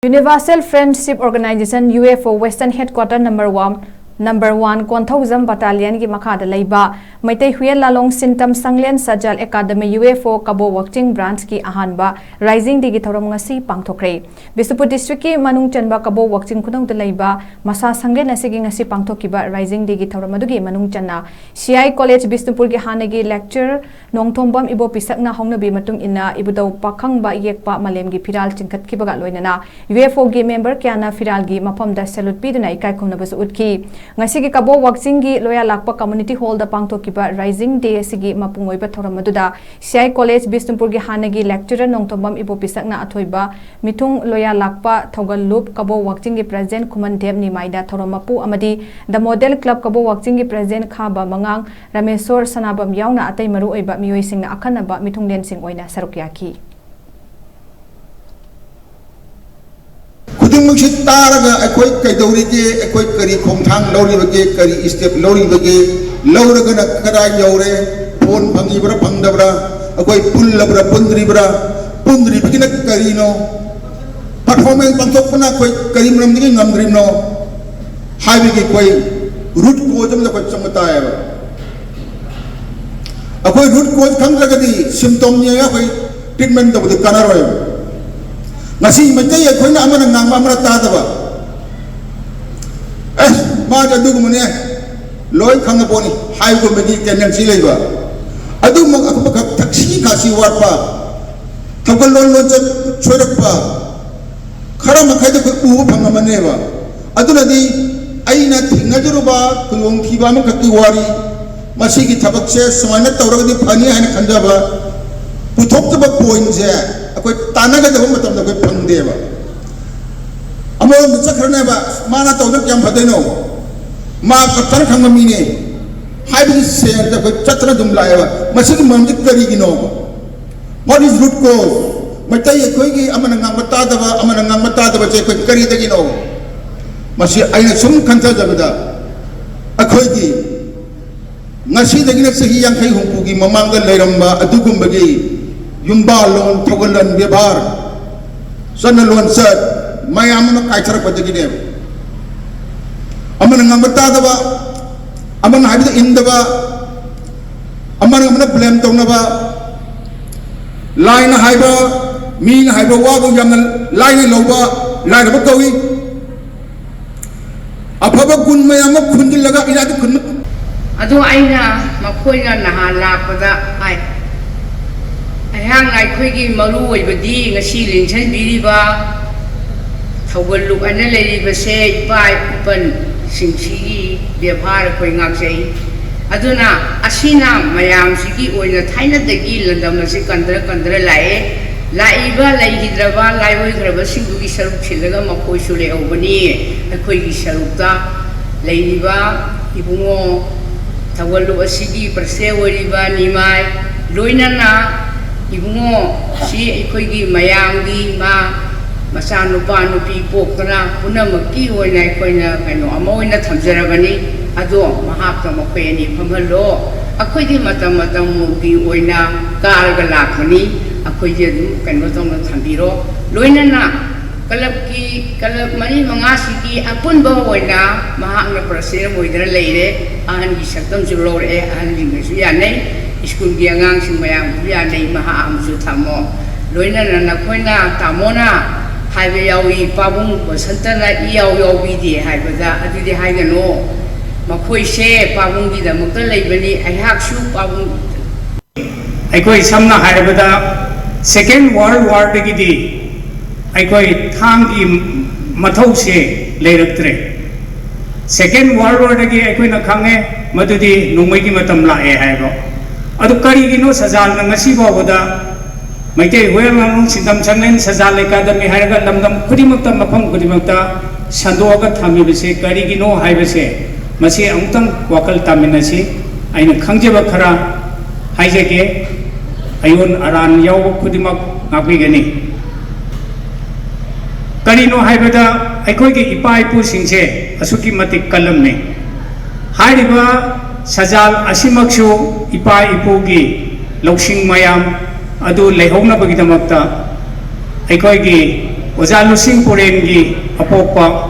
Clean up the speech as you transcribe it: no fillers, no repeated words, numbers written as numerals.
Universal Friendship Organization UFO Western Headquarter Number 1 Konthozam Battalion ki makhada leiba Maitai Huye Lalong Sintam Sanglen Sajal Academy UFO Kabo Working Branch ki ahanba Rising Digi Thoram ngasi pangthokre Bisupur District ki Manung Chanba Kabo Working Khudong de leiba Masa Sanglen asigi ngasi pangthokiba Rising Digi Thoram adugi Manung Channa CI College Bisnupur ki hanagi lecture Nongthombam Ibo Pisakna Hongnabi matung ina Ibudau Pakhang ba Yekpa Malem gi Firal Chingkat ki baga loinana UFO gi member kyana Firal gi mafam da salute piduna ikai khumna basu utki ngasi gi kabo working gi loya lakpa community hall da pangthokiba rising day sigi mapungoi ba thoram aduda CI college Bisnupur gi hanagi lecturer nongthombam ibo pisakna athoiba mitung loya lakpa thogal loop kabo working gi president Khuman Dev ni maida thoromapu amadi the model club kabo working gi president Khaba Mangang Rameswar Sanabam yauna atai maru oiba mioi singna akhanaba mitunglen sing oina sarukyaki Mungkin taraga ekoi kaidori ke ekoi kari khomthang lori bage kari step lori bage lauraga na kada yaure phone bhangi bra phangdabra ekoi pullabra pundri bage na kari no performance bangtok puna koi kari mram ding ngamdri no highway ke koi root cause am da koi chamata hai ba ekoi root cause khang lagadi symptom nya koi treatment da bud kana roi Nasi macam ya kau nak mana ngang mana tak tahu. Macam tu kemudian, loi kang apa ni? Hai kau bagi kenyan silai ba. Adu mak aku pakai taksi kasih warpa. Kau lon corak ba. Kara makai tu kau pang mana ba. Adu nanti, aina tinggal juru ba. Kau tiba mak kaki wari. Masih kita pakai semuanya tahu orang di pani hanya kanda ba. Putok tu ba point je. Aku tanah kita pun betul betul pandai ba. Amor macam kerana ba, mana tahu nak yang pada no. Mak kapten kang kami ni, hai biji share dah aku catra jumlah ba. Masih tu mampu kari gino ba. What is root cause? Macam ye kau ini aman ngang mata dah baca kau kari dah gino. Masih aina sum kantor dah beda. Aku ini ngasih dah gino sehi yang kai hongkugi mamang dah leram ba. Adugum bagi. Yumbalon thogalan bebar sanalon sat mayam no kaichar pajagi ne amana ngamata da ba amana habida inda ba amana ngamana blame tongna ba line haiba min haiba wa go yam line loba line ba kawi afaba gun mayam khundil laga ina du khun adu aina makoina nahala pada ai ayang ai khoi maru oi badi ngasi lingchan biriba thawal lu ana leriba se pai pan singsi ବ୍ୟବହାର khoi ngak sei aduna asina mayam sigi oina thaina dagi landam nasi kandra laiba laihidraba laiwoi graba singu gi saruk chilaga makoi sule obani khoi gi sarukta leiriba ibungo thawal lu asigi perse woriba nimai loinana Ibungo si ikoi mayang di ma masa nupa nupi pokna puna maki oina ikoi na kano amoy na thamjarabani ado mahap ta makoi ni phamalo akoi di matam mugi oina karga lakmani akoi di kano tong thambiro loina na kalap mani mangasi ki apun ba oina mahak na prasira moidra leire ahan gi saktam julor ahan gi su yanai Iskul giangang sing mayang dia nei maha amsu thamo loina na khoina tamona haibe yawi pabung basantana yawi di haibada adidi haigano makhoi se pabung gi da mukta leibani aihak su pabung aikoi samna haibada second world war de gi aikoi thang gi mathau se leiraktre second world war de gi aikoi na khange madudi nungmai gi matam lae haibo Adu kari gino sajal na ngasi bawda Maitai Huye Lalong Sintam Sanglen Sajal Academy haiga lamdam kudimakta mafam kudimakta sandoga thami bese kari gino hai bese masi amtang wakal taminasi aina khangjeba khara haijeke ayon aran yaw kudimak ngapi gani kari no haibada aikoi ge ipa ipu singse asuki matik kalam ne hairiba Sajal asimaksu ipa ipugi lausing mayam adu lehongna bagidamakta aikoi gi Oja Lusing Purengi Apopa